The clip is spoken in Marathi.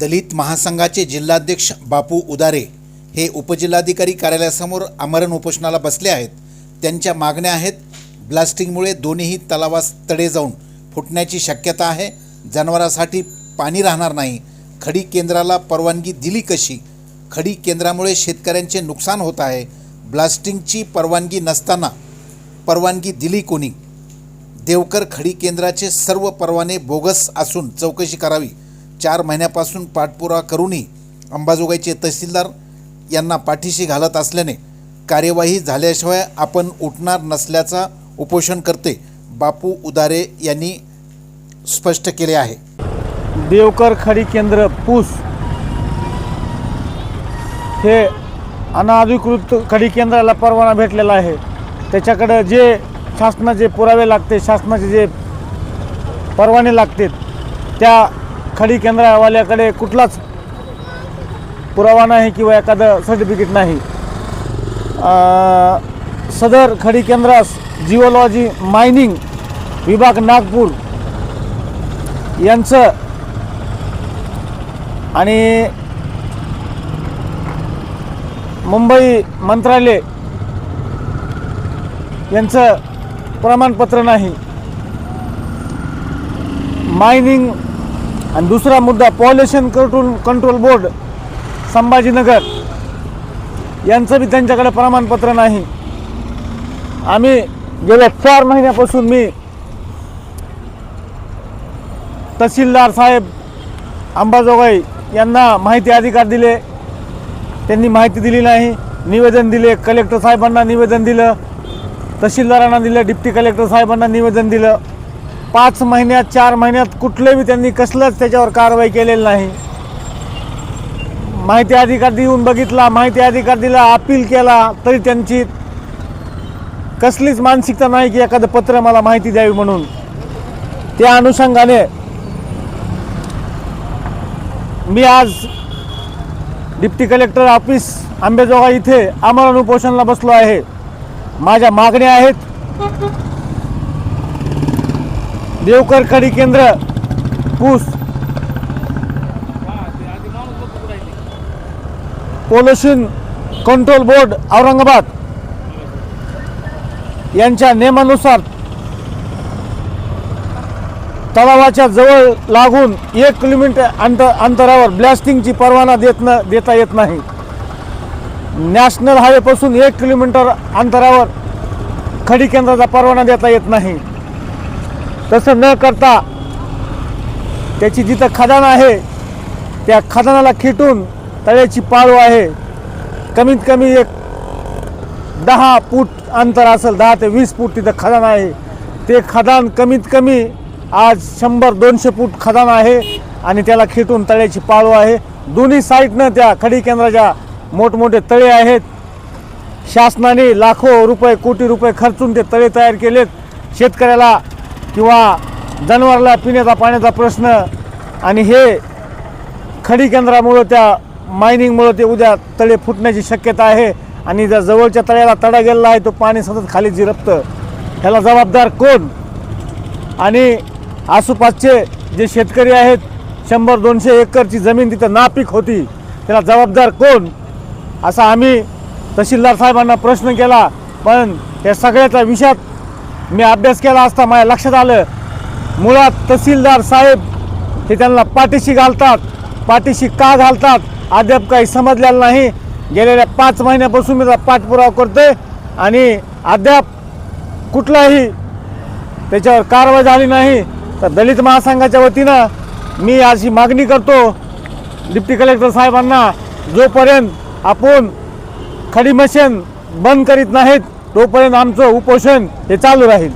दलित महासंघाचे जिल्हाध्यक्ष बापू उदारे हे उपजिल्हाधिकारी कार्यालयासमोर आमरण उपोषणाला बसले आहेत। त्यांच्या मागण्या आहेत, ब्लास्टिंगमुळे दोन्ही तलावास तडे जाऊन फुटण्याची शक्यता आहे, जनावरांसाठी पाणी राहणार नाही, खडी केंद्राला परवानगी दिली कशी, खडी केंद्रामुळे शेतकऱ्यांचे नुकसान होत आहे, ब्लास्टिंगची परवानगी नसताना परवानगी दिली कोणी, देवकर खडी केंद्राचे सर्व परवाने बोगस असून चौकशी करावी, 4 महिन्यापासून पाठपुरावा करूनही अंबाजोगाईचे तहसीलदार यांना पाठीशी घालत असल्याने कार्यवाही झाल्याशिवाय आपण उठणार नसल्याचा उपोषणकर्ते बापू उदारे यांनी स्पष्ट केले आहे। देवकर खडी केंद्र पूस हे अनाधिकृत खडी केंद्राला परवाना भेटलेला आहे। त्याच्याकडे जे शासनाचे पुरावे लागते, शासनाचे जे परवाने लागतात, त्या खडी केंद्रवाल्याकडे कुठलाच पुरावा नाही किंवा एखादं सर्टिफिकेट नाही। सदर खडी केंद्रास जिओलॉजी मायनिंग विभाग नागपूर यांचं आणि मुंबई मंत्रालय यांचं प्रमाणपत्र नाही। मायनिंग आणि दुसरा मुद्दा पॉल्युशन कंट्रोल बोर्ड संभाजीनगर यांचं बी त्यांच्याकडे प्रमाणपत्र नाही। आम्ही गेल्या 4 महिन्यापासून मी तहसीलदार साहेब अंबाजोगाई यांना माहिती अधिकार दिले, त्यांनी माहिती दिली नाही। निवेदन दिले, कलेक्टर साहेबांना निवेदन दिलं, तहसीलदारांना दिलं, डिप्टी कलेक्टर साहेबांना निवेदन दिलं। 5 महिन्यात 4 महिन्यात कुठलेही त्यांनी कसलंच त्याच्यावर कारवाई केलेली नाही। माहिती अधिकार देऊन बघितला, माहिती अधिकार दिला, अपील केला, तरी त्यांची कसलीच मानसिकता नाही की एखादं पत्र मला माहिती द्यावी म्हणून। त्या अनुषंगाने मी आज डिप्टी कलेक्टर ऑफिस अंबाजोगाई इथे आमरण उपोषणाला बसलो आहे। माझ्या मागण्या आहेत, देवकर खडी केंद्र पूस, पॉल्युशन कंट्रोल बोर्ड औरंगाबाद यांच्या नियमानुसार तलावाच्या जवळ लागून 1 किलोमीटर अंतरावर ब्लास्टिंगची परवाना देता येत नाही। नॅशनल हायवेपासून 1 किलोमीटर अंतरावर खडी केंद्राचा परवाना देता येत नाही। तसं न करता त्याची जिथं खदान आहे त्या खदानाला खिटून तळ्याची पाळू आहे, कमीत कमी एक 10 फूट अंतर असेल, 10 ते 20 फूट तिथं खदान आहे। ते खदान कमीत कमी आज 100-200 फूट खदान आहे आणि त्याला खिटून तळ्याची पाळू आहे। दोन्ही साईडनं त्या खडी केंद्राच्या मोठमोठे तळे आहेत। शासनाने लाखो रुपये, कोटी रुपये खर्चून ते तळे तयार केलेत। शेतकऱ्याला किंवा जनावराला पिण्याचा पाण्याचा प्रश्न आणि हे खडी केंद्रामुळं, त्या मायनिंगमुळं ते उद्या तळे फुटण्याची शक्यता आहे आणि ज्या जवळच्या तळ्याला तडा गेलेला आहे तो पाणी सतत खाली झिरपतं। ह्याला जबाबदार कोण? आणि आसपासचे जे शेतकरी आहेत, 100-200 एकरची जमीन तिथं नापीक होती, त्याला जबाबदार कोण? असा आम्ही तहसीलदार साहेबांना प्रश्न केला, पण या सगळ्याच्या विषयात मी अभ्यास केला असता माझ्या लक्षात आलं, मुळात तहसीलदार साहेब हे त्यांना पाठीशी घालतात। पाठीशी का घालतात अद्याप काही समजलेलं नाही। गेलेल्या 5 महिन्यापासून मी पाठपुरावा करतोय आणि अद्याप कुठलाही त्याच्यावर कारवाई झाली नाही। तर दलित महासंघाच्या वतीनं मी अशी मागणी करतो डिप्टी कलेक्टर साहेबांना, जोपर्यंत आपण खडी मशीन बंद करीत नाहीत तोपर्यंत आमचं उपोषण हे चालू राहील।